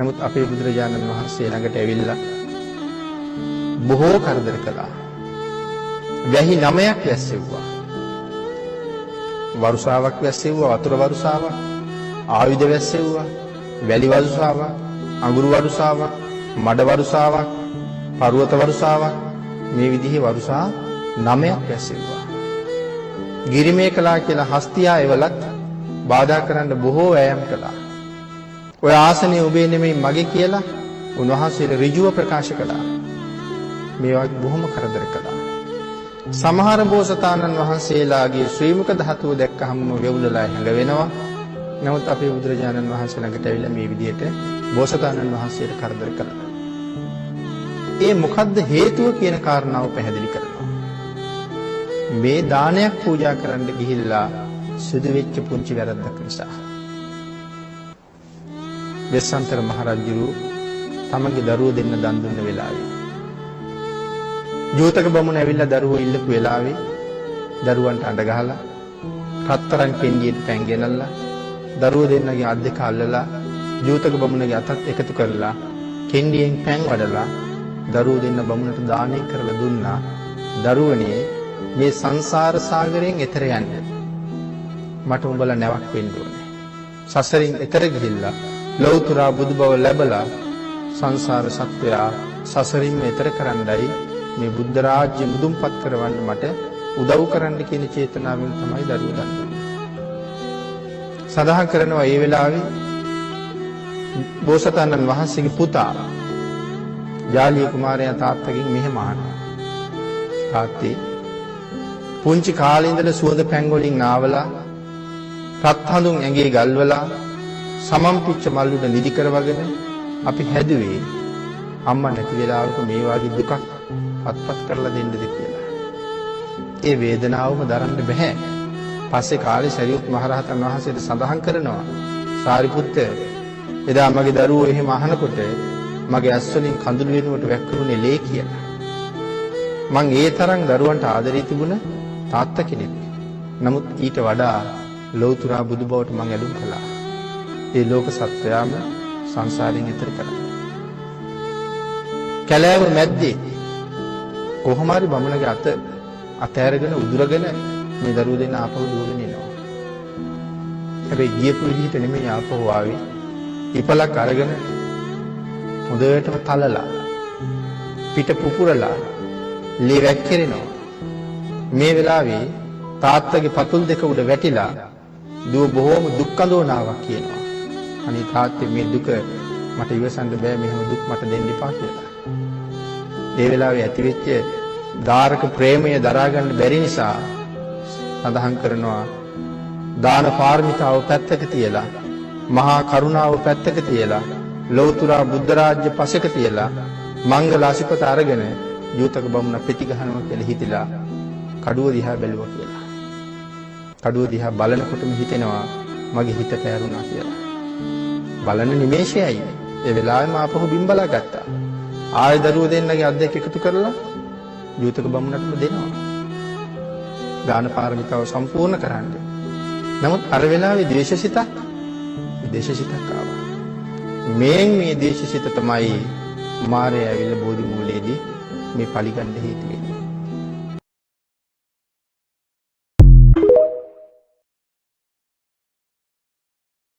නමුත් අපේ බුදුරජාණන් වහන්සේ ළඟට ඇවිල්ලා බොහෝ කරදර කළා. වැහි 9ක් වැස්සෙව්වා. වරුසාවක් වැස්සෙව්වා, වතුර වරුසාවක්, ආයුධ වැස්සෙව්වා, වැලි වරුසාවක්, අඟුරු වරුසාවක්, මඩ වරුසාවක්, පර්වත වරුසාවක්, මේ විදිහේ වරුසා 9ක් වැස්සෙව්වා. ගිරිමේ කලා කියලා හස්තියා එවලත් බාධා කරන්න බොහෝ වෑයම් කළා. ඔය ආසනේ ඔබේ නෙමෙයි මගේ කියලා උන්වහන්සේ ඍජුව ප්‍රකාශ කළා. මේ වගේ බොහොම කරදර කළා. සමහර බෝසතාණන් වහන්සේලාගේ ශ්‍රී මුඛ ධාතුව දැක්කහම වෙවුලලා හැඟ වෙනවා. නමුත් අපේ බුදුරජාණන් වහන්සේ ළඟට ඇවිල්ලා මේ විදිහට බෝසතාණන් වහන්සේට කරදර කළා. ඒ මොකද්ද හේතුව කියන කාරණාව පැහැදිලි කරනවා. මේ දානයක් පූජා කරන්න ගිහිල්ලා සිදු වෙච්ච පුංචි වැරද්දක් නිසා. වෙස්සන්තර මහරජුරු තමගේ දරුවෝ දෙන්න දන් දුන්න වෙලාවේ ජෝතක බමුණ ඇවිල්ලා දරුවෝ ඉල්ලපු වෙලාවේ දරුවන්ට අඬ ගහලා රත්තරන් කෙන්ඩියට පැන් ගෙනල්ලා දරුවෝ දෙන්නගේ අත් දෙක අල්ලලා ජෝතක බමුණගේ අතත් එකතු කරලා කෙන්ඩියෙන් පැන් වඩලා දරුවෝ දෙන්න බමුණට දානය කරලා දුන්නා. දරුවනේ මේ සංසාර සාගරයෙන් එතර යන්න මට උඹලා නැවක් වෙන්න ඕනේ. සසරින් එතර ගිහිල්ලා ලෞතර බුදු බව ලැබලා සංසාර සත්වයා සසරින් එතර කරන්නයි මේ බුද්ධ රාජ්‍ය මුදුන්පත් කරවන්න මට උදව් කරන්න කියන චේතනාවෙන් තමයි දරුවෝ දන් දුන්නේ. සඳහන් කරනවා මේ වෙලාවේ බෝසතාණන් වහන්සේගේ පුතා ජාලිය කුමාරයා තාත්තගෙන් මෙහෙම අහනවා. තාත්තේ පුංචි කාලේ ඉඳලා සුවඳ පැන් වලින් නාවලා රත් හඳුන් ඇඟේ ගල්වලා සමම්පිච්ච මල් උඩ නිදි කරවගෙන අපි හැදුවේ අම්මා නැති වෙලාවක මේ වගේ දුකක් අත්පත් කරලා දෙන්නද කියලා. ඒ වේදනාවම දරන්න බෑ. පස්සේ කාලේ සරියුත් මහරහතන් වහන්සේට සඳහන් කරනවා සාරිපුත්ත එදා මගේ දරුවෝ එහෙම අහනකොට මගේ ඇස් වලින් කඳුළු වෙනුවට වැක්කුරුනේ ලේ කියලා. මං ඒ තරම් දරුවන්ට ආදරේ තිබුණ තාත්තා කෙනෙක්. නමුත් ඊට වඩා ලෞතර බුදු බවට මං ඇලුම් කළා. ඒ ලෝක සත්වයාම සංසාරයෙන් එතර කරා. කැලෑව මැද්දේ කොහොම හරි බමුණගේ අතෑරගෙන උදුරගෙන මේ දරුවෝ දෙන්න ආපහු දුවගෙන එනවා. හැබැයි ගියපු විදිහට නෙමෙයි ආපහු ආවේ. ඉපලක් අරගෙන හොඳටම තලලා පිට පුපුරලා ලේ වැක්කිරෙනවා. මේ වෙලාවේ තාත්තගේ පතුල් දෙක උඩ වැටිලා දුව බොහෝම දුක් අඳෝනාවක් කියනවා. අනේ තාත්තේ මේ දුක මට ඉවසන්න බෑ, මෙහෙම දුක් මට දෙන්න එපා කියලා. ඒ වෙලාවේ ඇතිවෙච්ච ධාරක ප්‍රේමය දරා ගන්න බැරි නිසා සඳහන් කරනවා දාන පාරමිතාව පැත්තක තියලා මහා කරුණාව පැත්තක තියලා ලෞතර බුද්ධ රාජ්‍ය පසෙක තියලා මංගල ආශිපත අරගෙන ජෝතක බමුණ පෙති ගහනවා කියලා හිතලා කඩුව දිහා බැලුවා කියලා. කඩුව දිහා බලනකොටම හිතෙනවා මගේ හිත පැරුණා කියලා. බලන නිමේෂයයි ඒ වෙලාවෙම ආපහු බිම්බලා ගත්තා. ආය දරුවෝ දෙන්නගේ අත් දෙක එකතු කරලා ජෝතක බමුණටම දෙනවා. දාන පාරමිතාව සම්පූර්ණ කරන්න. නමුත් අර වෙලාවේ ද්වේෂසිතක් ආවා. මේ ද්වේෂසිත තමයි මාරය ඇවිල්ලා බෝධි මූලයේදී මේ පරිගණ්ඩ හේතු වෙන්නේ.